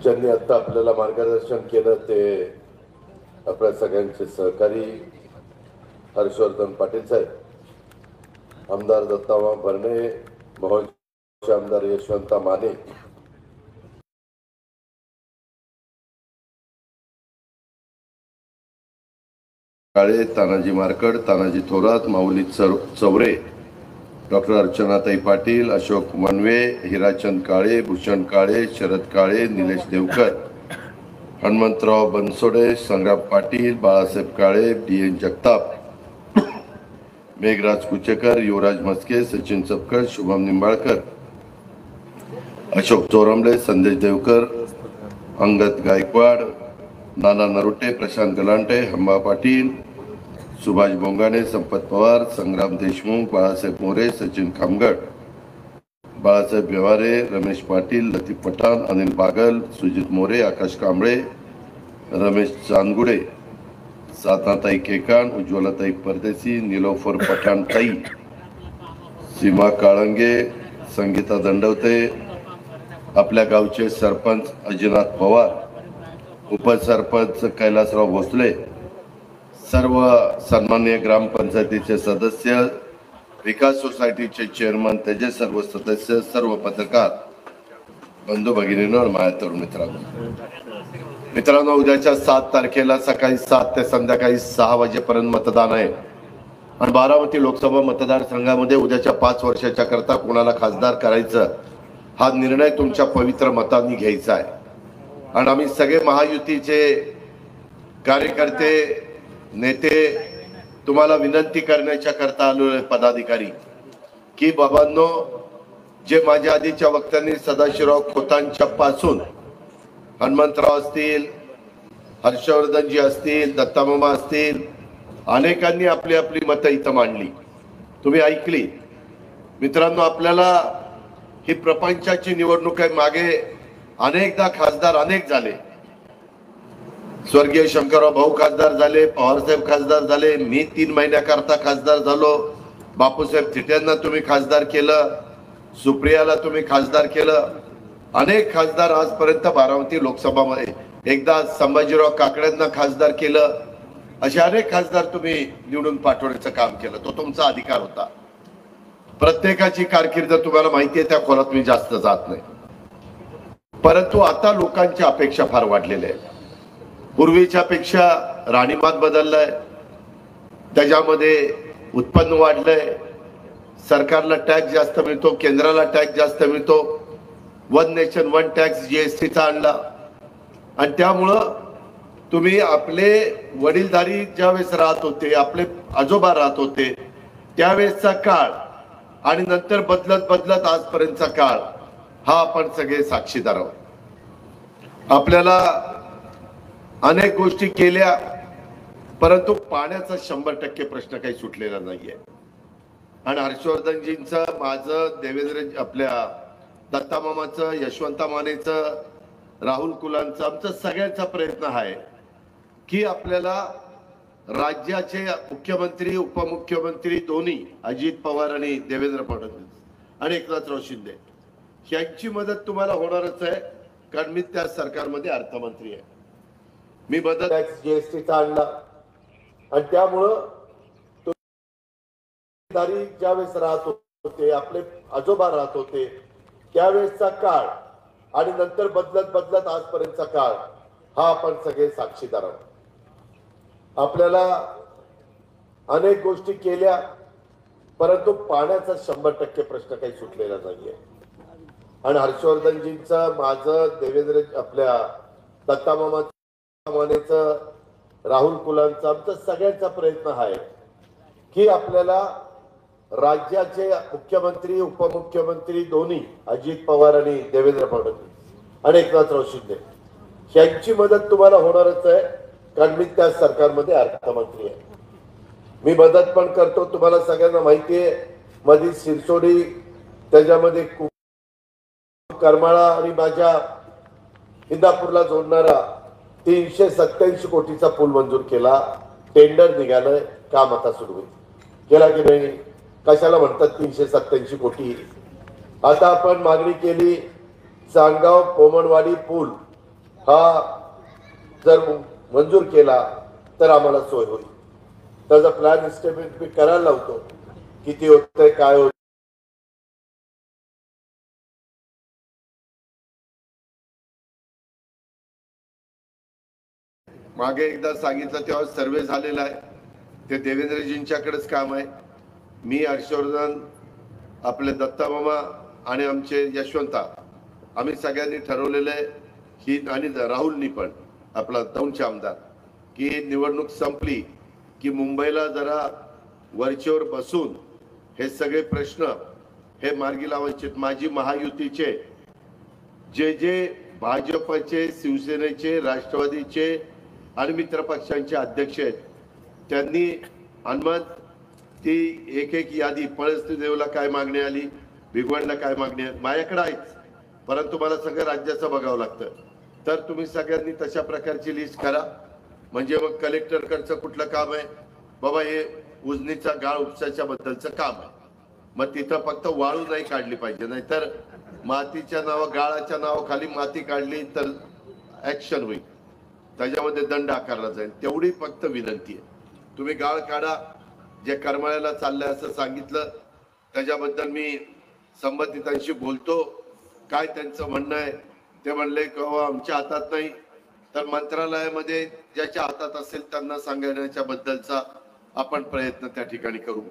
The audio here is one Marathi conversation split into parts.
ज्यांनी आता आपल्याला मार्गदर्शन केलं ते आपल्या सगळ्यांचे सहकारी हर्षवर्धन पाटील साहेब, आमदार दत्तामा भरणे, भाऊचे आमदार यशवंत माने, काळे, तानाजी मारकड, तानाजी थोरात, माऊली चौरे, डॉक्टर अर्चनाताई पाटील, अशोक मनवे, हिराचंद काळे, भूषण काळे, शरद काळे, निलेश देवकर, हनुमंतराव बनसोडे, संग्राम पाटील, बाळासाहेब काळे, डी.एन. जगताप, मेघराज कुचेकर, युवराज मस्के, सचिन चपकर, शुभम निंबाळकर, अशोक चोरमले, संदेश देवकर, अंगद गायकवाड, नाना नरोटे, प्रशांत गलांटे, हंबा पाटील, सुभाष बोंगाणे, संपत पवार, संग्राम देशमुख, बाळासाहेब मोरे, सचिन खामगड, बाळासाहेब व्यवहारे, रमेश पाटील, लतीफ पठाण, अनिल बागल, सुजित मोरे, आकाश कांबळे, रमेश चांदगुडे, साधनाताई केकान, उज्ज्वलाताई परदेशी, निलोफर पठाणताई, सीमा काळंगे, संगीता दंडवते, आपल्या गावचे सरपंच अजिनाथ पवार, उपसरपंच कैलासराव भोसले, सर्व सन्माननीय ग्रामपंचायतीचे सदस्य, विकास सोसायटीचे चेअरमन, त्याचे सर्व सदस्य, सर्व पत्रकार बंधू भगिनींनो, माझ्या तरुण मित्रांनो, उद्याच्या 7 तारखेला सकाळी 7 ते संध्याकाळी 6 वाजेपर्यंत मतदान आहे आणि बारामती लोकसभा मतदारसंघामध्ये उद्याच्या 5 वर्षाच्या करता कोणाला खासदार करायचं हा निर्णय तुमच्या पवित्र मतांनी घ्यायचा आहे. आणि आम्ही सगळे महायुतीचे कार्यकर्ते, नेते तुम्हाला विनंती करण्याच्या करता आलो पदाधिकारी की बाबांनो, जे माझ्या आधीच्या वक्त्यांनी सदाशिवराव खोतांच्या पासून हनुमंतराव असतील, हर्षवर्धनजी असतील, दत्तामामा असतील, अनेकांनी आपली आपली मतं इथं मांडली, तुम्ही ऐकली. मित्रांनो, आपल्याला ही प्रपंचाची निवडणूक आहे. मागे अनेकदा खासदार अनेक झाले. स्वर्गीय शंकरराव भाऊ खासदार झाले, पवारसाहेब खासदार झाले, मी 3 महिन्याकरता खासदार झालो, बापूसाहेब थिटेंना तुम्ही खासदार केलं, सुप्रियाला तुम्ही खासदार केलं, अनेक खासदार आजपर्यंत बारामती लोकसभामध्ये, एकदा संभाजीराव काकड्यांना खासदार केलं, असे अनेक खासदार तुम्ही निवडून पाठवण्याचं काम केलं. तो तुमचा अधिकार होता. प्रत्येकाची कारकीर्द तुम्हाला माहिती आहे, त्या खोलात मी जास्त जात नाही. परंतु आता लोकांच्या अपेक्षा फार वाढलेल्या आहेत. पूर्वीच्या पेक्षा राहणीमान बदललंय, त्याच्यामध्ये उत्पन्न वाढलंय, सरकारला टॅक्स जास्त मिळतो, केंद्राला टॅक्स जास्त मिळतो, वन नेशन वन टॅक्स जीएसटीचा आणला. आणि त्यामुळं तुम्ही आपले वडीलधारी ज्यावेळेस राहत होते, आपले आजोबा राहत होते, त्यावेळेसचा काळ आणि नंतर बदलत बदलत आजपर्यंतचा काळ हा आपण सगळे साक्षीदार आहोत. आपल्याला अनेक गोष्टी केल्या, परंतु पाण्याचा 100% प्रश्न काही सुटलेला नाहीये. आणि हर्षवर्धनजींचं, माझं, देवेंद्र, आपल्या दत्तामामाचं, यशवंत मानेचं, राहुल कुलांचं, आमचा सगळ्यांचा प्रयत्न आहे की आपल्याला राज्याचे मुख्यमंत्री, उपमुख्यमंत्री दोन्ही, अजित पवार आणि देवेंद्र फडणवीस आणि एकनाथराव शिंदे, यांची मदत तुम्हाला होणारच आहे, कारण मी त्या सरकारमध्ये अर्थमंत्री आहे. मी मदत टॅक्स जीएसटीचा आणला आणि त्यामुळं ज्यावेळेस राहत होते, आपले आजोबा राहत होते, त्यावेळेसचा काळ आणि नंतर बदलत बदलत आजपर्यंतचा काळ हा आपण सगळे साक्षीदार आहोत. आपल्याला अनेक गोष्टी केल्या, परंतु पाण्याचा 100% प्रश्न काही सुटलेला नाहीये. आणि हर्षवर्धनजींचं, माझं, देवेंद्र, आपल्या दत्तामामाचं, मानेचं, राहुल कुलांचं, आमचा सगळ्यांचा प्रयत्न आहे की आपल्याला राज्याचे मुख्यमंत्री, उपमुख्यमंत्री दोन्ही, अजित पवार आणि देवेंद्र फडणवीस आणि एकनाथराव शिंदे, यांची मदत तुम्हाला होणारच आहे, कारण मी त्या सरकारमध्ये अर्थमंत्री आहे. मी मदत पण करतो, तुम्हाला सगळ्यांना माहिती आहे. मधी सिरसोडी, त्याच्यामध्ये करमाळा आणि माझ्या इंदापूरला जोडणारा 387 कोटीचा पूल मंजूर केला. टेंडर निघालंय, काम आता सुरू होईल. केला की नाही? कशाला म्हणतात 387 कोटी? आता आपण मागणी केली, चांदगाव पोमणवाडी पूल हा जर मंजूर केला तर आम्हाला सोय होईल. त्याचा प्लॅन इस्टिमेट मी करायला लावतो, किती होतंय काय होत. मागे एकदा सांगितलं तेव्हा सर्वे झालेला आहे, ते देवेंद्रजींच्याकडेच काम आहे. मी हर्षवर्धन, आपले दत्ता मामा आणि आमचे यशवंता, आम्ही सगळ्यांनी ठरवलेलं आहे की, आणि राहुलनी पण, आपला दौंडचे आमदार, की निवडणूक संपली की मुंबईला जरा वरचेवर बसून हे सगळे प्रश्न हे मार्गी लावायचे. माझी महायुतीचे जे जे भाजपचे, शिवसेनेचे, राष्ट्रवादीचे आणि मित्र पक्षांचे अध्यक्ष आहेत, त्यांनी अनमत ती एक एक यादी, पळसती देवला काय मागणी आली, भिगवणला काय मागणी आहे, माझ्याकडे आहेच, परंतु मला सगळं राज्याचं बघावं लागतं. तर तुम्ही सगळ्यांनी तशा प्रकारची लिस्ट करा. म्हणजे मग कलेक्टरकडचं कुठलं काम आहे बाबा, हे उजनीचा गाळ उपसाच्या बद्दलचं काम आहे, मग तिथं फक्त वाळू नाही काढली पाहिजे, नाहीतर मातीच्या गाळाच्या नावाखाली माती काढली तर ऍक्शन होईल, त्याच्यामध्ये दंड आकारला जाईल. तेवढी फक्त विनंती आहे. तुम्ही गाळ काढा. जे करमाळ्याला चाललंय असं सांगितलं, त्याच्याबद्दल मी संबंधितांशी बोलतो, काय त्यांचं म्हणणं आहे. ते म्हणले की आमच्या हातात नाही, तर मंत्रालयामध्ये ज्याच्या हातात असेल त्यांना सांगण्याच्या बद्दलचा आपण प्रयत्न त्या ठिकाणी करू.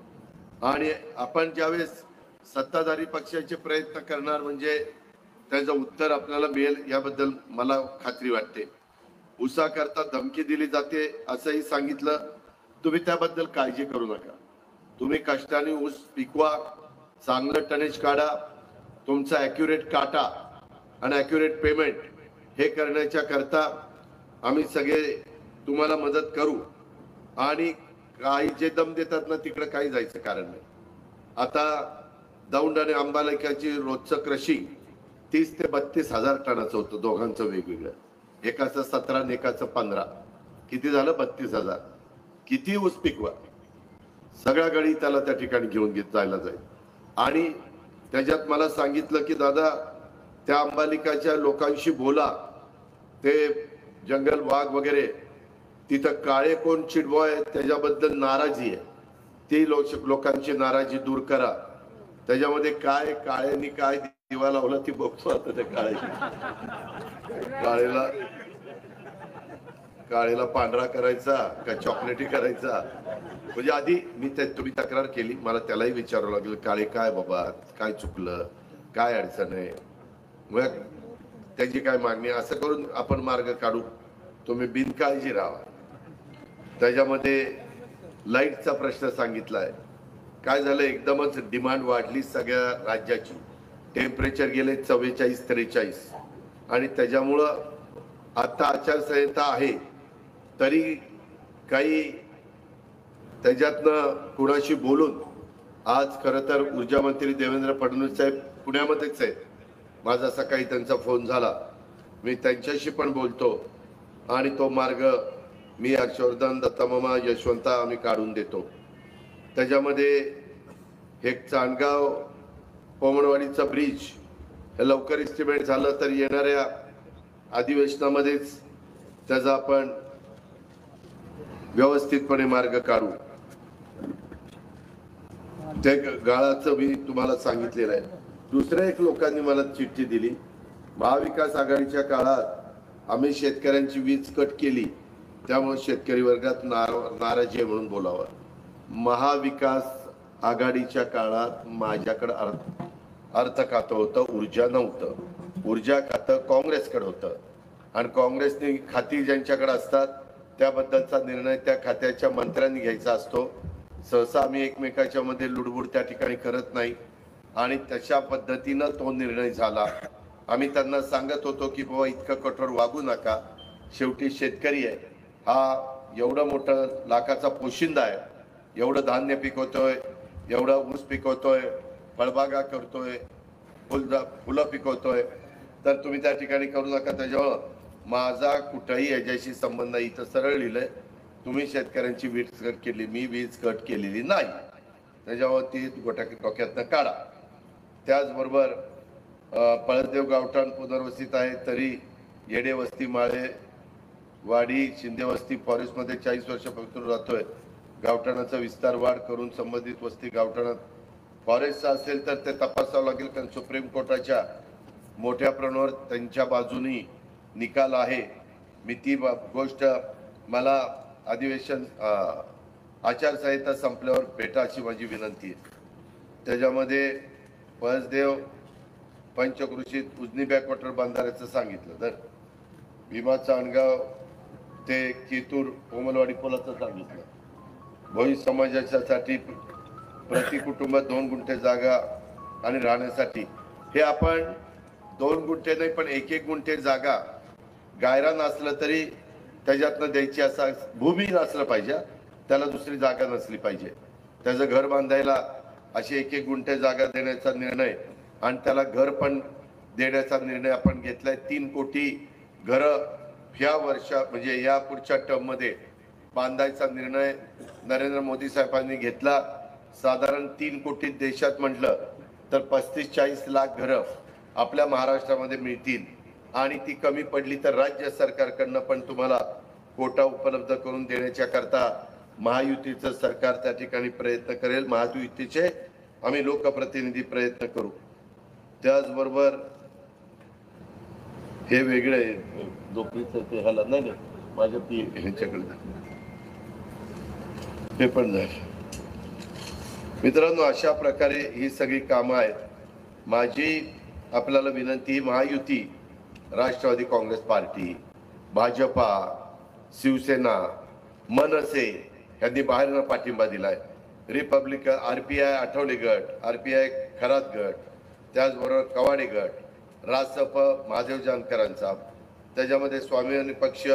आणि आपण ज्यावेळेस सत्ताधारी पक्षाचे प्रयत्न करणार, म्हणजे त्याचं उत्तर आपल्याला मिळेल याबद्दल मला खात्री वाटते. उसा करता धमकी दिली जाते असंही सांगितलं. तुम्ही त्याबद्दल काळजी करू नका. तुम्ही कष्टाने ऊस पिकवा, चांगलं टनेज काढा, तुमचा ॲक्युरेट काटा आणि ॲक्युरेट पेमेंट हे करण्याच्या करता आम्ही सगळे तुम्हाला मदत करू. आणि काही जे दम देतात ना, तिकडे काही जायचं कारण नाही. आता दौंड आणि अंबालिकाची रोजचं क्रशिंग 30 ते 32 हजार टनाचं होतं, दोघांचं वेगवेगळं. एकाचं 17 आणि एकाचं 15. किती झालं? 32,000. किती ऊस पिकवा, सगळ्या गडी त्याला त्या ठिकाणी घेऊन जायला जाईल. आणि त्याच्यात मला सांगितलं की दादा, त्या अंबालिकाच्या लोकांशी बोला, ते जंगल वाघ वगैरे तिथं काळे कोण चिडबॉय त्याच्याबद्दल नाराजी आहे, ती लोकांची नाराजी दूर करा. त्याच्यामध्ये काय काळ्यांनी काय दिवा लावला ती बघतो आता. त्या काळेला पांढरा करायचा का चॉकलेटी करायचा, म्हणजे आधी मी तुम्ही तक्रार केली, मला त्यालाही विचारावं लागलं, काळे काय बाबा, काय चुकलं, काय अडचण आहे, मग त्याची काय मागणी, असं करून आपण मार्ग काढू. तुम्ही बिनकाळजी राहा. त्याच्यामध्ये लाईटचा प्रश्न सांगितलाय. काय झालं, एकदमच डिमांड वाढली सगळ्या राज्याची. टेम्परेचर गेले 44-43, आणि त्याच्यामुळं आता आचारसंहिता आहे तरी काही त्याच्यातनं कुणाशी बोलून, आज खरं तर ऊर्जा मंत्री देवेंद्र फडणवीस साहेब पुण्यामध्येच आहेत. माझा सकाळी त्यांचा फोन झाला, मी त्यांच्याशी पण बोलतो आणि तो मार्ग मी हर्षवर्धन, दत्तामामा, यशवंता आम्ही काढून देतो. त्याच्यामध्ये हे चांदगाव पोमणवाडीचा ब्रिज हे लवकर इस्टिमेट झालं तर येणाऱ्या अधिवेशनामध्येच त्याचा आपण व्यवस्थितपणे मार्ग काढू. ते गाळाचं मी तुम्हाला सांगितलेलं आहे. दुसऱ्या एक लोकांनी मला चिठ्ठी दिली, महाविकास आघाडीच्या काळात आम्ही शेतकऱ्यांची वीज कट केली, त्यामुळे शेतकरी वर्गात नाराजी आहे म्हणून बोलावं. महाविकास आघाडीच्या काळात माझ्याकडे अर्थ खातं होतं, ऊर्जा नव्हतं. ऊर्जा खातं काँग्रेसकडे होतं, आणि काँग्रेसने खाती ज्यांच्याकडे असतात त्याबद्दलचा निर्णय त्या खात्याच्या मंत्र्यांनी घ्यायचा असतो. सहसा आम्ही एकमेकाच्या मध्ये लुडबुड त्या ठिकाणी करत नाही, आणि तशा पद्धतीनं तो निर्णय झाला. आम्ही त्यांना सांगत होतो की बाबा इतकं कठोर वागू नका, शेवटी शेतकरी आहे हा, एवढं मोठं लाखाचा पोशिंदा आहे, एवढं धान्य पिकवतोय, एवढं ऊस पिकवतोय, फळबागा करतोय, फुलं पिकवतोय, तर तुम्ही त्या ठिकाणी करू नका. त्याच्यामुळं माझा कुठंही याच्याशी संबंध नाही. इथं सरळ लिहिलंय, तुम्ही शेतकऱ्यांची वीज कट केली, मी वीज कट केलेली नाही. त्याच्यावर ती डोक्यातनं काढा. त्याचबरोबर पळसदेव गावठाण पुनर्वसित आहे तरी येडे वस्ती, माळे वाडी, शिंदे वस्ती फॉरेस्टमध्ये 40 वर्षापासून राहतोय. गावठाणाचा विस्तार वाढ करून संबंधित वस्ती गावठाणात फॉरेस्टचा असेल तर ते तपासावं लागेल, कारण सुप्रीम कोर्टाच्या मोठ्या प्रमाणावर त्यांच्या बाजूनी निकाल आहे. मी ती गोष्ट मला अधिवेशन आचारसंहिता संपल्यावर भेटा अशी माझी विनंती आहे. त्याच्यामध्ये पळसदेव पंचकृषीत उजनी बॅकवॉटर बंधाऱ्याचं सांगितलं, तर भीमा चांदगाव ते केतूर कोमलवाडी पुलाचं सांगितलं. भोई समाजासाठी प्रति कुटुंब 2 गुंठे जागा आणि राहण्यासाठी, हे आपण 2 गुंठे नाही पण 1-1 गुंठे जागा गायरान असलं तरी त्याच्यातनं द्यायची, असं भूमी नसलं पाहिजे, त्याला दुसरी जागा नसली पाहिजे. त्याचं घर बांधायला अशी 1-1 गुंठे जागा देण्याचा निर्णय आणि त्याला घर पण देण्याचा निर्णय आपण घेतलाय. 3 कोटी घरं ह्या म्हणजे या पुढच्या टर्ममध्ये बांधायचा निर्णय नरेंद्र मोदी साहेबांनी घेतला. साधारण 3 कोटी देशात म्हटलं तर 35-40 लाख घरं आपल्या महाराष्ट्रामध्ये मिळतील. आणि ती कमी पडली तर राज्य सरकारकडनं पण तुम्हाला कोटा उपलब्ध करून देण्याच्या करता महायुतीचं सरकार त्या ठिकाणी प्रयत्न करेल. महायुतीचे आम्ही लोकप्रतिनिधी प्रयत्न करू. त्याचबरोबर हे वेगळे नोकरीचं ते ह्याला नाही माझ्या ह्यांच्याकडे हे पण झालं. मित्रांनो, अशा प्रकारे ही सगळी कामं आहेत. माझी आपल्याला विनंती, महायुती, राष्ट्रवादी काँग्रेस पार्टी, भाजपा, शिवसेना, मनसे यांनी बाहेरनं पाठिंबा दिलाय. रिपब्लिकन, RPI आठवले गट, RPI खरात गट, त्याचबरोबर कवाडे गट, रासप महादेव जानकरांचा, त्याच्यामध्ये स्वाभिमानी पक्ष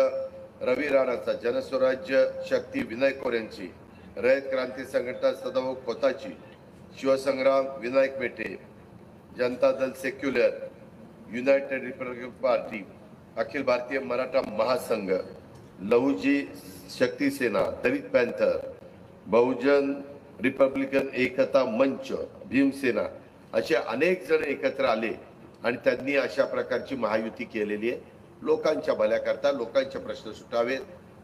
रवी राणाचा, जनस्वराज्य शक्ती विनायक कोरेंची, रयत क्रांती संघटना Sadabhau खोताची, Shivsangram Vinayak Mete, Janata Dal secular, United Republican party, Akhil Bharatiya Maratha महासंघ, लहुजी शक्ती सेना, दलित पॅन्थर, बहुजन रिपब्लिकन एकता मंच, भीमसेना, असे अनेक जण एकत्र आले आणि त्यांनी अशा प्रकारची महायुती केलेली आहे. लोकांच्या भल्याकरता, लोकांचे प्रश्न सुटावेत,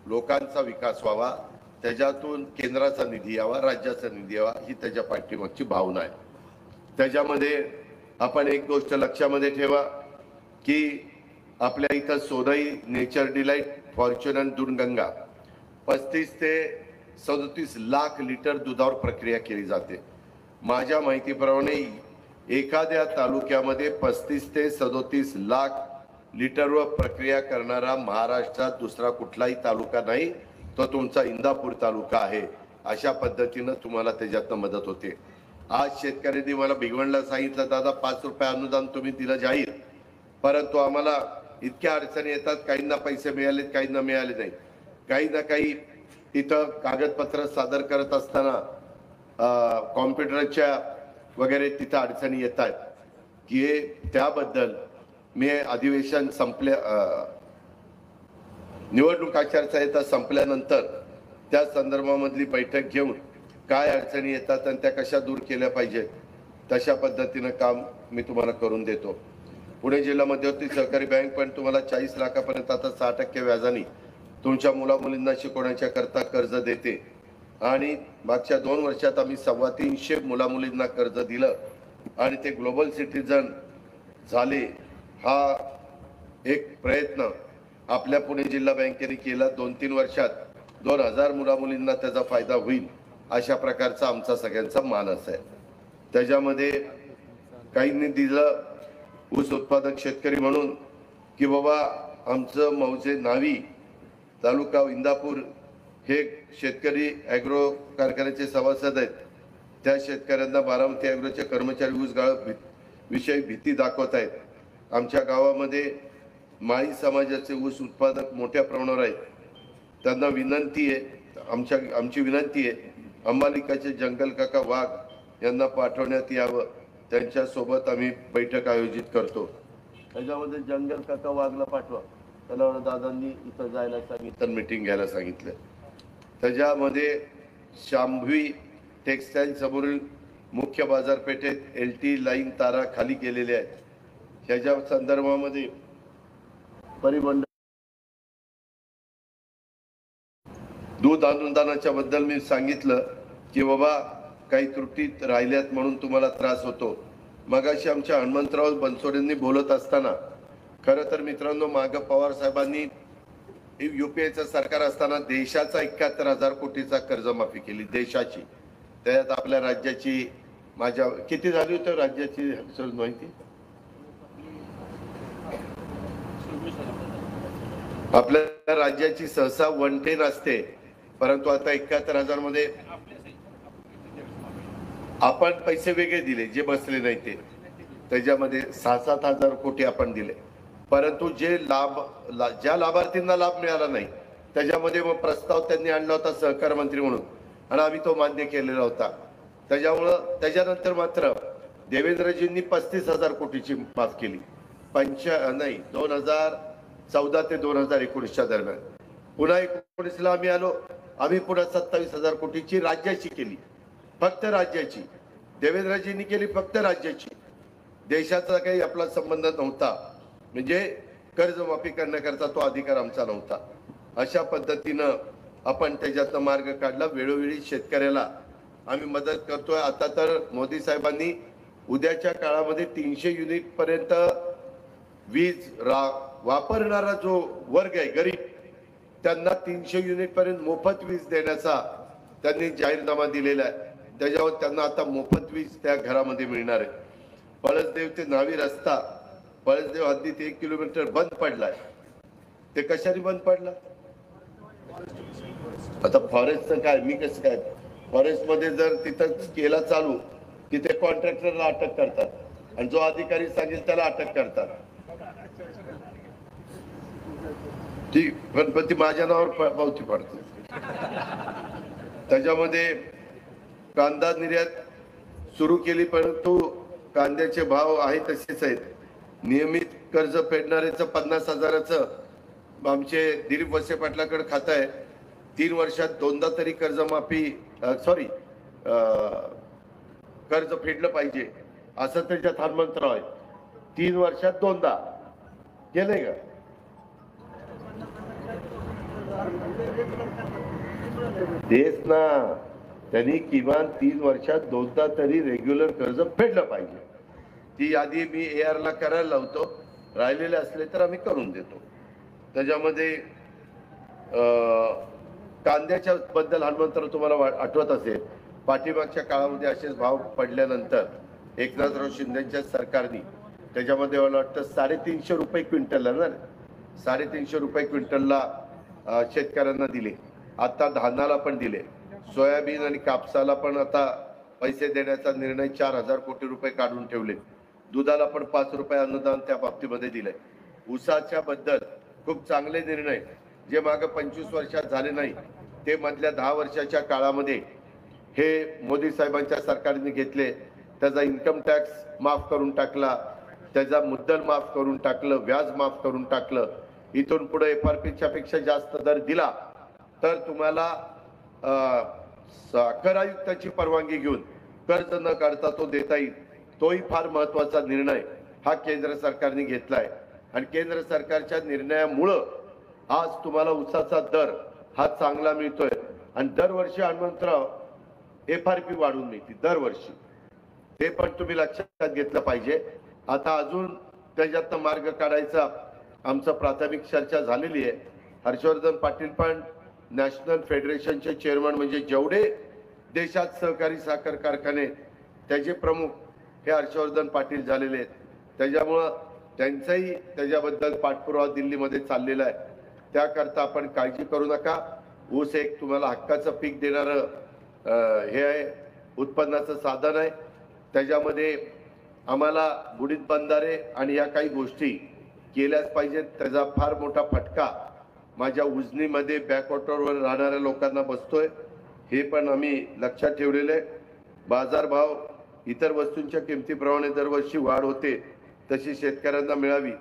लोकांचा विकास व्हावा, त्याच्यातून केंद्राचा निधी यावा, राज्याचा निधी यावा, ही त्याच्या पाठीमागची भावना आहे. त्याच्यामध्ये आपण एक गोष्ट लक्षामध्ये ठेवा की आपल्या इथं Sonai nature delight, Fortuner Dudhganga 35 ते 37 लाख लिटर दुधावर प्रक्रिया केली जाते. माझ्या माहितीप्रमाणे एखाद्या तालुक्यामध्ये 35 ते 37 लाख लिटरवर प्रक्रिया करणारा महाराष्ट्रात दुसरा कुठलाही तालुका नाही, तो तुमचा इंदापूर तालुका आहे. अशा पद्धतीनं तुम्हाला त्याच्यातनं मदत होते. आज शेतकऱ्यांनी मला भिगवणला सांगितलं, दादा 5 रुपये अनुदान तुम्ही दिलं जाहीर, परंतु आम्हाला इतक्या अडचणी येतात, काहींना पैसे मिळाले, काहींना मिळाले नाही. काही ना काही तिथं कागदपत्र सादर करत असताना कॉम्प्युटरच्या वगैरे तिथं अडचणी येत आहेत की त्याबद्दल मी अधिवेशन निवडणूक आचारसंहिता संपल्यानंतर त्या संदर्भामधली बैठक घेऊन काय अडचणी येतात आणि त्या कशा दूर केल्या पाहिजेत तशा पद्धतीनं काम मी तुम्हाला करून देतो. पुणे जिल्हा मध्यवर्ती सहकारी बँक पण तुम्हाला 40 लाखापर्यंत आता 6% व्याजाने तुमच्या मुलामुलींना शिकवण्याच्या करता कर्ज देते. आणि मागच्या 2 वर्षात आम्ही 325 मुलामुलींना कर्ज दिलं आणि ते ग्लोबल सिटीजन झाले. हा एक प्रयत्न आपल्या पुणे जिल्हा बँकेने केला. 2-3 वर्षात 2000 मुलामुलींना त्याचा फायदा होईल अशा प्रकारचा आमचा सगळ्यांचा मानस आहे. त्याच्यामध्ये काहींनी दिलं ऊस उत्पादक शेतकरी म्हणून की बाबा आमचं मौजे नावी तालुका इंदापूर हे शेतकरी ॲग्रो कारखान्याचे सभासद आहेत. त्या शेतकऱ्यांना बारामती ॲग्रोचे कर्मचारी ऊस गाळप विषयी भीती दाखवत आहेत. आमच्या गावामध्ये माळी समाजाचे ऊस उत्पादक मोठ्या प्रमाणावर आहेत. त्यांना विनंती आहे, आमची विनंती आहे, अंबालिकाचे जंगल काका वाघ यांना पाठवण्यात यावं. त्यांच्यासोबत आम्ही बैठक आयोजित करतो. त्याच्यामध्ये जंगल काका वाघला पाठवा, त्याला दादांनी इथं जायला सांगितलं, मीटिंग घ्यायला सांगितलं. त्याच्यामध्ये शांभवी टेक्सटाईल समोरील मुख्य बाजारपेठेत LT लाईन तारा खाली केलेल्या आहेत. ह्याच्या संदर्भामध्ये परिमंडळ दूध अनुदानाच्या बद्दल मी सांगितलं की बाबा काही त्रुटी राहिल्यात म्हणून तुम्हाला त्रास होतो. मगाशी आमच्या हनुमंतराव बनसोडेंनी बोलत असताना खरं तर मित्रांनो मागं पवार साहेबांनी युपीएचं सरकार असताना देशाचा 71,000 कोटीचा कर्जमाफी केली देशाची. त्यात आपल्या राज्याची माझ्या किती झाली होती राज्याची माहिती आपल्या राज्याची सहसा 110 असते परंतु आता 71,000 मध्ये आपण पैसे वेगळे दिले जे बसले नाही ते त्याच्यामध्ये 6-7 हजार कोटी आपण दिले परंतु जे ज्या लाभार्थींना लाभ मिळाला नाही त्याच्यामध्ये मग प्रस्ताव त्यांनी आणला होता सहकार मंत्री म्हणून आणि आम्ही तो मान्य केलेला होता. त्याच्यानंतर मात्र देवेंद्रजींनी 35,000 कोटीची माफ केली 2014 ते 2019च्या दरम्यान. पुन्हा 19ला आम्ही आलो आम्ही पुन्हा 27,000 कोटीची राज्याची केली फक्त राज्याची. देवेंद्रजींनी केली फक्त राज्याची. देशाचा काही आपला संबंध नव्हता म्हणजे कर्जमाफी करण्याकरता तो अधिकार आमचा नव्हता. अशा पद्धतीनं आपण त्याच्यातनं मार्ग काढला. वेळोवेळी शेतकऱ्याला आम्ही मदत करतोय. आता तर मोदी साहेबांनी उद्याच्या काळामध्ये 300 युनिट पर्यंत वीज वापरणारा जो वर्ग आहे गरीब त्यांना 300 युनिट पर्यंत मोफत वीज देण्याचा त्यांनी जाहीरनामा दिलेला आहे. त्याच्यावर त्यांना आता मोफत वीज त्या घरामध्ये मिळणार आहे. पळसदेव ते न्हावी रस्ता पळसदेव हद्दीत 1 किलोमीटर बंद पडलाय. ते कशाने बंद पडला आता फॉरेस्टचं काय मी कसं काय फॉरेस्ट मध्ये जर तिथं केला चालू की ते कॉन्ट्रॅक्टरला अटक करतात आणि जो अधिकारी सांगेल त्याला अटक करतात. ती गणपती माझ्या नावावर पावती पडते. त्याच्यामध्ये कांदा निर्यात सुरू केली परंतु कांद्याचे भाव आहे तसेच आहेत. नियमित कर्ज फेडणाऱ्याचं 50,000चं आमचे दिलीप वळसे पाटलाकडे खातं आहे. 3 वर्षात 2दा तरी कर्जमाफी कर्ज फेडलं पाहिजे असं त्याच्यात हनुमंतराव आहे. 3 वर्षात 2दा केलंय का तेच ना. त्यांनी किमान 3 वर्षात 2दा तरी रेग्युलर कर्ज फेडलं पाहिजे. ती यादी मी AR ला करायला लावतो. राहिलेले असले तर आम्ही करून देतो. त्याच्यामध्ये कांद्याच्या बद्दल हनुमंतराव तुम्हाला आठवत असेल पाठीमागच्या काळामध्ये असेच भाव पडल्यानंतर एकनाथराव शिंदेच्या सरकारने त्याच्यामध्ये मला वाटतं 350 रुपये क्विंटलला ना 350 रुपये क्विंटलला शेतकऱ्यांना दिले. आता धानाला पण दिले. सोयाबीन आणि कापसाला पण आता पैसे देण्याचा निर्णय 4,000 कोटी रुपये काढून ठेवले. दुधाला पण 5 रुपये अनुदान त्या बाबतीमध्ये दिलंय. ऊसाच्या बद्दल खूप चांगले निर्णय जे मागे 25 वर्षात झाले नाही ते मधल्या 10 वर्षाच्या काळामध्ये हे मोदी साहेबांच्या सरकारने घेतले. त्याचा इन्कम टॅक्स माफ करून टाकला, त्याचा मुद्दल माफ करून टाकलं, व्याज माफ करून टाकलं. इथून पुढे FRPच्या पेक्षा जास्त दर दिला तर तुम्हाला साखर आयुक्ताची परवानगी घेऊन कर्ज न काढता तो देता येईल. तोही फार महत्वाचा निर्णय हा केंद्र सरकारने घेतलाय आणि केंद्र सरकारच्या निर्णयामुळं आज तुम्हाला ऊसाचा दर हा चांगला मिळतोय आणि दरवर्षी हनुमंतराव FRP वाढून मिळते दरवर्षी. ते पण तुम्ही लक्षात घेतलं पाहिजे. आता अजून त्याच्यातनं मार्ग काढायचा आमचं प्राथमिक चर्चा झालेली आहे. हर्षवर्धन पाटील पण नॅशनल फेडरेशनचे चेअरमन म्हणजे जेवढे देशात सहकारी साखर कारखाने त्याचे प्रमुख हे हर्षवर्धन पाटील झालेले आहेत. त्याच्यामुळं त्यांचाही त्याच्याबद्दल पाठपुरावा दिल्लीमध्ये चाललेला आहे. त्याकरता आपण काळजी करू नका. ऊस एक तुम्हाला हक्काचं पीक देणारं हे आहे, उत्पन्नाचं साधन आहे. त्याच्यामध्ये आम्हाला बुडीत बंधारे आणि या काही गोष्टी केल्याच पाहिजेत. त्याचा फार मोठा फटका माझ्या उजनीमध्ये बॅकवॉटरवर राहणाऱ्या लोकांना बसतोय. हे पण आम्ही लक्षात ठेवलेलं आहे. बाजारभाव इतर वस्तूंच्या किमतीप्रमाणे दरवर्षी वाढ होते तशी शेतकऱ्यांना मिळावी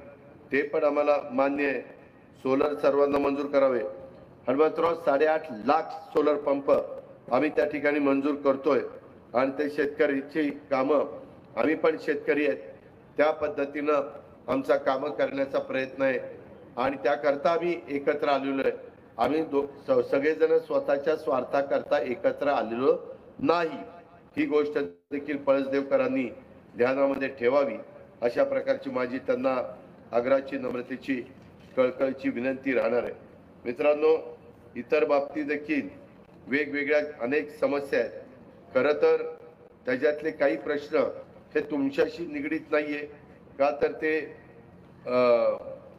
ते पण आम्हाला मान्य आहे. सोलर सर्वांना मंजूर करावे. हनुमंतराव 8.5 लाख सोलर पंप आम्ही त्या ठिकाणी मंजूर करतोय आणि ते शेतकऱ्याची कामं आम्ही पण शेतकरी आहेत त्या पद्धतीनं आमचा कामं करण्याचा प्रयत्न आहे. आणि त्याकरता आम्ही एकत्र आलेलो आहे. आम्ही सगळेजण स्वतःच्या स्वार्थाकरता एकत्र आलेलो नाही. ही गोष्ट देखील पळसदेवकरांनी ध्यानामध्ये ठेवावी, अशा प्रकारची माझी त्यांना आग्रहाची, नम्रतेची, कळकळीची विनंती राहणार आहे. मित्रांनो, इतर बाबतीत देखील वेगवेगळ्या अनेक समस्या आहेत. खरं तर त्याच्यातले काही प्रश्न हे तुमच्याशी निगडीत नाहीये का, तर ते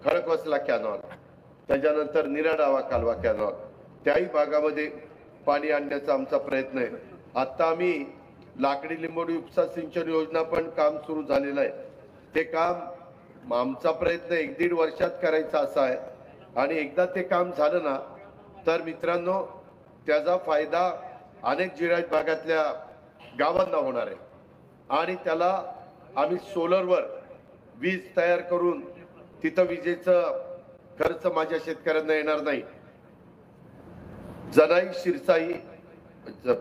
खडकवासला कॅनॉल, त्याच्यानंतर निराडावा कालवा कॅनॉल, त्याही भागामध्ये पाणी आणण्याचा आमचा प्रयत्न आहे. आता आम्ही लाकडी लिंबोडी उपसा सिंचन योजना पण काम सुरू झालेलं आहे. ते काम आमचा प्रयत्न 1-1.5 वर्षात करायचा असा आहे. आणि एकदा ते काम झालं ना, तर मित्रांनो त्याचा फायदा अनेक जिरायत भागातल्या गावांना होणार आहे. आणि त्याला आम्ही सोलरवर वीज तयार करून तिथं विजेचं खर्च माझ्या शेतकऱ्यांना येणार नाही. जनाई, शिरसाई,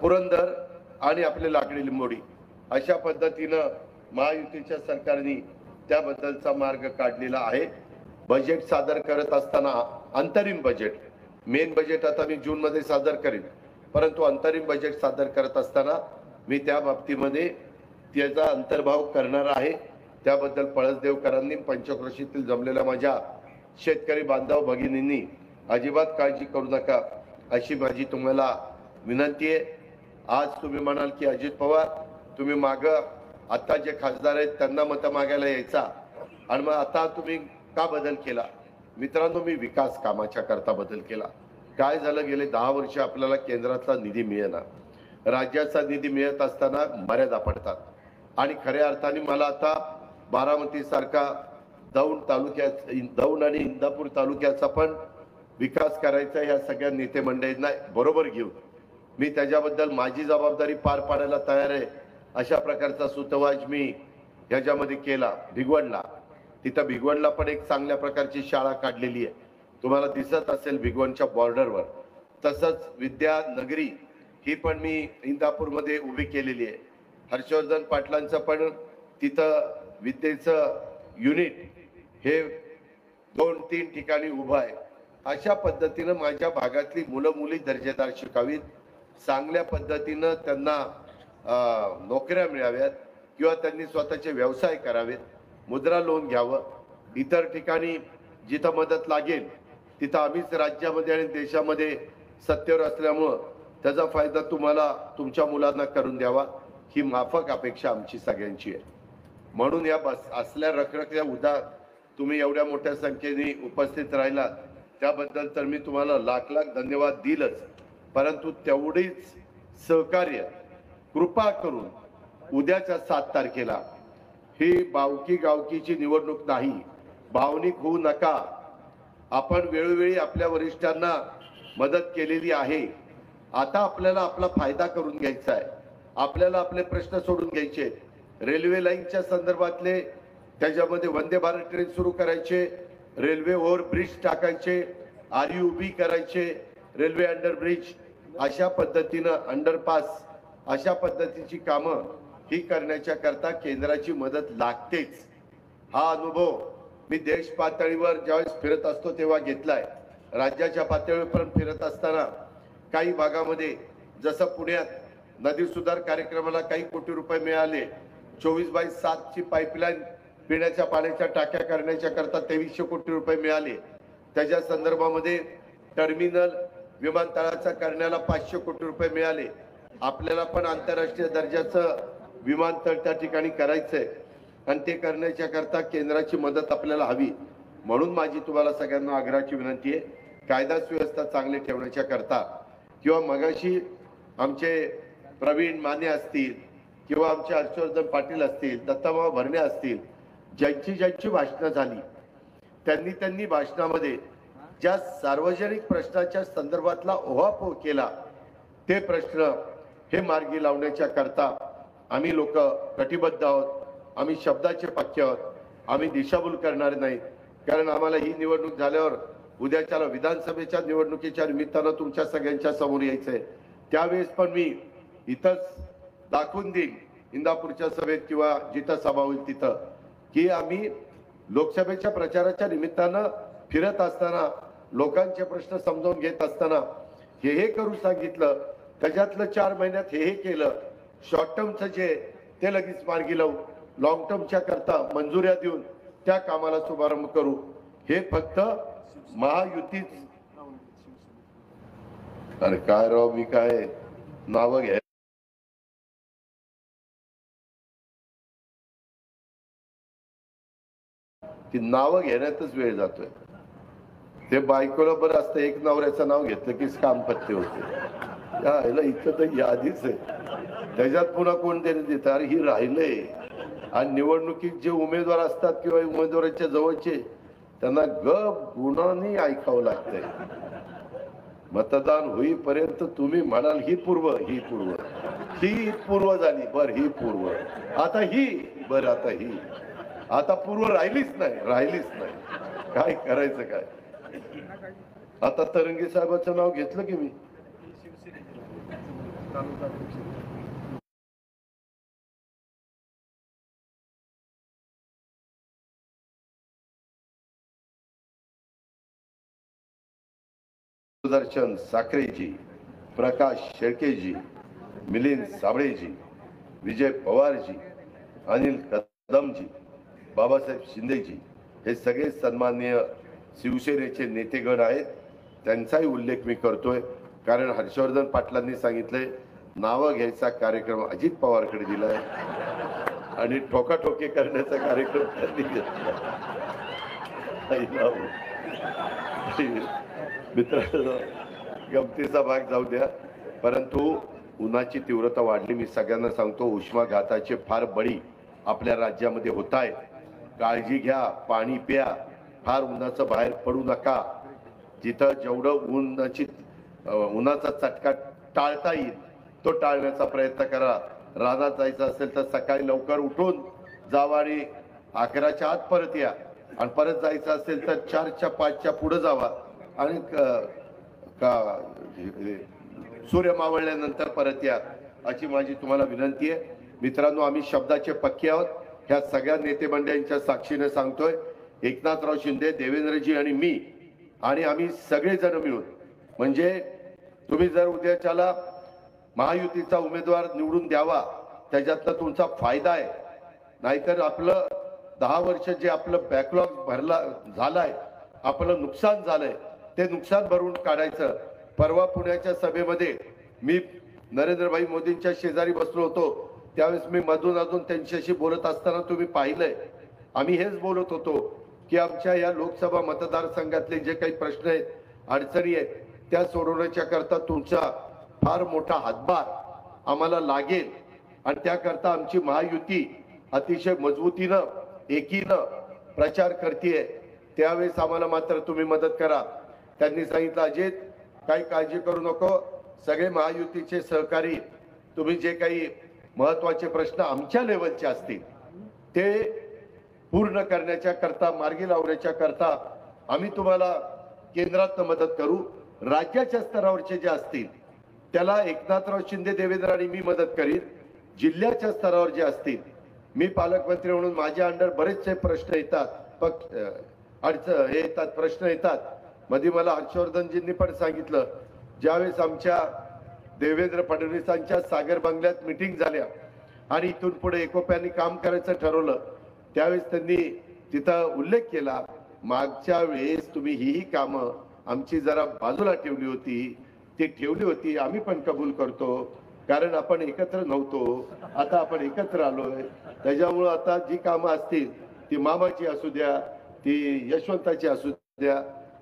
पुरंदर आणि आपले लाकडी लिंबोडी अशा पद्धतीनं महायुतीच्या सरकारने त्याबद्दलचा मार्ग काढलेला आहे. बजेट सादर करत असताना अंतरिम बजेट, मेन बजेट आता मी जून मध्ये सादर करेन, परंतु अंतरिम बजेट सादर करत असताना मी त्या बाबतीमध्ये त्याचा अंतर्भाव करणार आहे. त्याबद्दल पळसदेवकरांनी, पंचक्रोशीतील जमलेल्या माझ्या शेतकरी बांधव भगिनींनी अजिबात काळजी करू नका, अशी माझी तुम्हाला विनंती आहे. आज तुम्ही म्हणाल की अजित पवार, तुम्ही माग आता जे खासदार आहेत त्यांना मतं मागायला यायचा आणि मग आता तुम्ही का बदल केला? मित्रांनो, मी विकास कामाच्या करता बदल केला. काय झालं, गेले 10 वर्ष आपल्याला केंद्रातला निधी मिळेना, राज्याचा निधी मिळत असताना मर्यादा पडतात. आणि खऱ्या अर्थाने मला आता बारामती सारखा दौंड आणि इंदापूर तालुक्याचा पण विकास करायचा, या सगळ्या नेते मंडळींना बरोबर घेऊन मी त्याच्याबद्दल माझी जबाबदारी पार पाडायला तयार आहे. अशा प्रकारचा सुतवाज मी ह्याच्यामध्ये केला. भिगवणला, तिथं भिगवणला पण एक चांगल्या प्रकारची शाळा काढलेली आहे, तुम्हाला दिसत असेल भिगवणच्या बॉर्डरवर. तसंच विद्यानगरी ही पण मी इंदापूरमध्ये उभी केलेली आहे. हर्षवर्धन पाटलांचं पण तिथं विद्येचं युनिट हे 2-3 ठिकाणी उभं आहे. अशा पद्धतीनं माझ्या भागातली मुलं मुली दर्जेदार शिकावीत, चांगल्या पद्धतीनं त्यांना नोकऱ्या मिळाव्यात किंवा त्यांनी स्वतःचे व्यवसाय करावेत, मुद्रा लोन घ्यावं. इतर ठिकाणी जिथं मदत लागेल तिथं आम्हीच राज्यामध्ये आणि देशामध्ये सत्तेवर असल्यामुळं त्याचा फायदा तुम्हाला, तुमच्या मुलांना करून द्यावा, ही माफक अपेक्षा आमची सगळ्यांची आहे. म्हणून या असल्या रखरखल्या उदा तुम्ही एवढ्या मोठ्या संख्येने उपस्थित राहिला त्याबद्दल तर मी तुम्हाला लाख लाख धन्यवाद दिलच. परंतु तेवढीच सहकार्य कृपा करून उद्याच्या 7 तारखेला ही बावकी गावकीची निवडणूक नाही, भावनिक होऊ नका. आपण वेळोवेळी आपल्या वरिष्ठांना मदत केलेली आहे. आता आपल्याला आपला फायदा करून घ्यायचा आहे, आपल्याला आपले प्रश्न सोडून घ्यायचे. रेल्वे लाईनच्या संदर्भातले त्याच्यामध्ये वंदे भारत ट्रेन सुरू करायचे, रेल्वे ओव्हर ब्रिज टाकायचे, RUB करायचे, रेल्वे अंडरब्रिज, अशा पद्धतीनं अंडरपास, अशा पद्धतीची कामं ही करण्याच्या करता केंद्राची मदत लागतेच. हा अनुभव मी देश पातळीवर ज्यावेळेस फिरत असतो तेव्हा घेतलाय. राज्याच्या पातळीवर पण फिरत असताना काही भागामध्ये, जसं पुण्यात नदी सुधार कार्यक्रमाला काही कोटी रुपये मिळाले, 24/7 ची पाईपलाईन पिण्याच्या पाण्याच्या टाक्या करण्याच्या करता 2300 कोटी रुपये मिळाले. त्याच्या संदर्भामध्ये टर्मिनल विमानतळाचा करण्याला 500 कोटी रुपये मिळाले. आपल्याला पण आंतरराष्ट्रीय दर्जाचं विमानतळ त्या ठिकाणी करायचंय आणि ते करण्याच्या करता केंद्राची मदत आपल्याला हवी. म्हणून माझी तुम्हाला सगळ्यांना आग्रहाची विनंती आहे, कायदा सुव्यवस्था चांगली ठेवण्याच्या करता किंवा मगाशी आमचे प्रवीण माने असतील किंवा आमचे हर्षवर्धन पाटील असतील, दत्ताभाऊ भरणे असतील, ज्यांची भाषणं झाली त्यांनी भाषणामध्ये ज्या सार्वजनिक प्रश्नाच्या संदर्भातला ओहापोह केला, ते प्रश्न हे मार्गी लावण्याच्या करता आम्ही लोक कटिबद्ध आहोत. आम्ही शब्दाचे पक्के आहोत, आम्ही दिशाभूल करणार नाही. कारण आम्हाला ही निवडणूक झाल्यावर उद्याच्या विधानसभेच्या निवडणुकीच्या निमित्तानं तुमच्या सगळ्यांच्या समोर यायचंय. त्यावेळेस पण मी इथंच दाखवून देईन, इंदापूरच्या सभेत किंवा जिथं सभा होईल तिथं, की आम्ही लोकसभेच्या प्रचाराच्या निमित्तानं फिरत असताना लोकांचे प्रश्न समजावून घेत असताना हे करू सांगितलं, त्याच्यातलं 4 महिन्यात हे केलं. शॉर्ट टर्मचं जे ते लगेच मार्गी लावू, लॉंग टर्मच्या करता मंजुऱ्या देऊन त्या कामाला शुभारंभ करू. हे फक्त महायुतीच. अरे काय राव, मी काय नावं घ्या, ती नावं घेण्यातच वेळ जातोय. ते बायकोला बरं असतं, एक नवऱ्याचं नाव घेतलं की काम पत्ते होते. यायला इथं तर यादीच आहे, त्याच्यात पुन्हा कोण तरी देत. अरे ही राहिलंय. आणि निवडणुकीत जे उमेदवार असतात किंवा उमेदवाराच्या जवळचे, त्यांना गुणांनी ऐकावं लागतंय. मतदान होईपर्यंत तुम्ही म्हणाल ही पूर्व झाली, बर ही पूर्व, आता ही, बर आता ही, आता पूर्व राहिलीच नाही. काय करायचं काय. आता तरंगे साहेबांचं नाव घेतलं की मी, सुदर्शन साखरेजी, प्रकाश शेळकेजी, मिलिंद साबळेजी, विजय पवारजी, अनिल कदमजी, बाबासाहेब शिंदेजी, हे सगळे सन्माननीय शिवसेनेचे नेतेगण आहेत. त्यांचाही उल्लेख मी करतोय, कारण हर्षवर्धन पाटलांनी सांगितलंय नावं घ्यायचा कार्यक्रम अजित पवारकडे दिलाय आणि ठोकाठोकी करण्याचा कार्यक्रम त्यांनी घेतला. मित्रांनो, गमतीचा भाग जाऊ द्या, परंतु उन्हाची तीव्रता वाढली. मी सगळ्यांना सांगतो, उष्माघाताचे फार बळी आपल्या राज्यामध्ये होत आहेत. काळजी घ्या, पाणी प्या, फार उन्हाचं बाहेर पडू नका. जिथं जेवढं उन्हाचा चटका टाळता येईल तो टाळण्याचा प्रयत्न करा. रानात जायचं असेल तर सकाळी लवकर उठून जावा आणि 11च्या आत परत या, आणि परत जायचं असेल तर 4च्या 5च्या पुढे जावा आणि सूर्य मावळल्यानंतर परत या, अशी माझी तुम्हाला विनंती आहे. मित्रांनो, आम्ही शब्दाचे पक्के आहोत. ह्या सगळ्या नेते मंडळींच्या साक्षीने सांगतोय, एकनाथराव शिंदे, देवेंद्रजी आणि मी, आणि आम्ही सगळेजण मिळून, म्हणजे तुम्ही जर उद्याच्याला महायुतीचा उमेदवार निवडून द्यावा, त्याच्यातला तुमचा फायदा आहे. नाहीतर आपलं 10 वर्ष जे आपलं बॅकलॉग भरला झालाय, आपलं नुकसान झालंय, ते नुकसान भरून काढायचं. परवा पुण्याच्या सभेमध्ये मी नरेंद्रभाई मोदींच्या शेजारी बसलो होतो. त्यावेळेस मी मधून त्यांच्याशी बोलत असताना तुम्ही पाहिलंय, आम्ही हेच बोलत होतो की आमच्या या लोकसभा मतदारसंघातले जे काही प्रश्न आहेत, अडचणी आहेत, त्या सोडवण्याच्या करता तुमचा फार मोठा हातभार आम्हाला लागेल. आणि त्याकरता आमची महायुती अतिशय मजबूतीनं, एकीनं प्रचार करतेय. त्यावेळेस आम्हाला मात्र तुम्ही मदत करा. त्यांनी सांगितलं, अजित काही काळजी करू नको, सगळे महायुतीचे सहकारी, तुम्ही जे काही महत्वाचे प्रश्न आमच्या लेवलचे असतील ते पूर्ण करण्याच्या करता, मार्गी लावण्याच्या करता आम्ही तुम्हाला केंद्रात मदत करू. राज्याच्या स्तरावरचे जे असतील त्याला एकनाथराव शिंदे, देवेंद्र आणि मी मदत करीन. जिल्ह्याच्या स्तरावर जे असतील, मी पालकमंत्री म्हणून माझ्या अंडर बरेचसे प्रश्न येतात, प्रश्न येतात. मध्ये मला हर्षवर्धनजींनी पण सांगितलं, ज्यावेळेस आमच्या देवेंद्र फडणवीसांच्या सागर बंगल्यात मीटिंग झाल्या आणि इथून पुढे एकोप्याने काम करायचं ठरवलं, त्यावेळेस त्यांनी तिथं उल्लेख केला, मागच्या वेळेस तुम्ही ही कामं आमची जरा बाजूला ठेवली होती, आम्ही पण कबूल करतो, कारण आपण एकत्र नव्हतो, आता आपण एकत्र आलोय. त्याच्यामुळं आता जी कामं असतील ती मामाची असू द्या, ती यशवंताची असू द्या,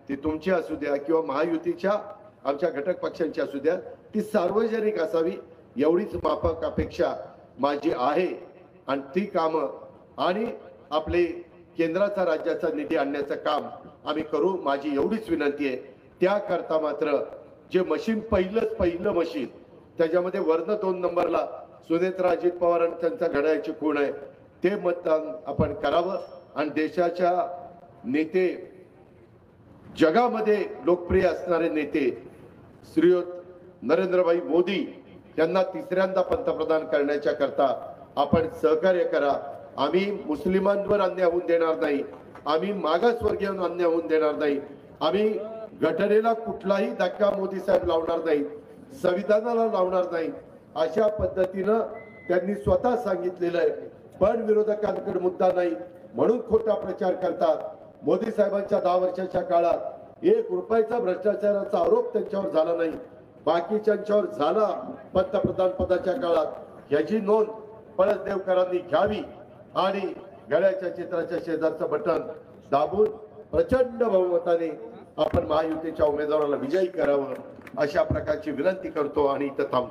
ती तुमची असू द्या, किंवा महायुतीच्या आमच्या घटक पक्षांची असू द्या, ती सार्वजनिक असावी, एवढीच माफक अपेक्षा माझी आहे. आणि ती कामं आणि आपले केंद्राचा, राज्याचा निधी आणण्याचं काम आम्ही करू, माझी एवढीच विनंती आहे. त्याकरता मात्र जे मशीन पहिलं मशीन, त्याच्यामध्ये वर्ण 2 नंबरला सुनेत्रा अजित पवार आणि त्यांचा घड्याळाची खूण आहे, ते मतदान आपण करावं. आणि देशाच्या नेते, जगामध्ये लोकप्रिय असणारे नेते श्रीयुत नरेंद्रभाई मोदी यांना 3ऱ्यांदा पंतप्रधान करण्याच्या करता आपण सहकार्य करा. आम्ही मुस्लिमांवर अन्याय होऊन देणार नाही, आम्ही मागासवर्गीयांवर अन्याय होऊन देणार नाही, आम्ही घटनेला कुठलाही धक्का मोदी साहेब लावणार नाही, संविधानाला लावणार नाही, अशा पद्धतीनं त्यांनी स्वतः सांगितलेलं आहे. पण विरोधकांकडे मुद्दा नाही म्हणून खोटा प्रचार करतात. मोदी साहेबांच्या 10 वर्षाच्या काळात 1 रुपयाचा भ्रष्टाचाराचा आरोप त्यांच्यावर झाला नाही, बाकीच्यांच्यावर झाला पंतप्रधान पदाच्या काळात. याची नोंद पळसदेवकरांनी घ्यावी आणि गळ्याच्या चित्राच्या शेजारचं बटन दाबून प्रचंड बहुमताने आपण महायुतीच्या उमेदवाराला विजयी करावं अशा प्रकारची विनंती करतो आणि इथं थांबतो.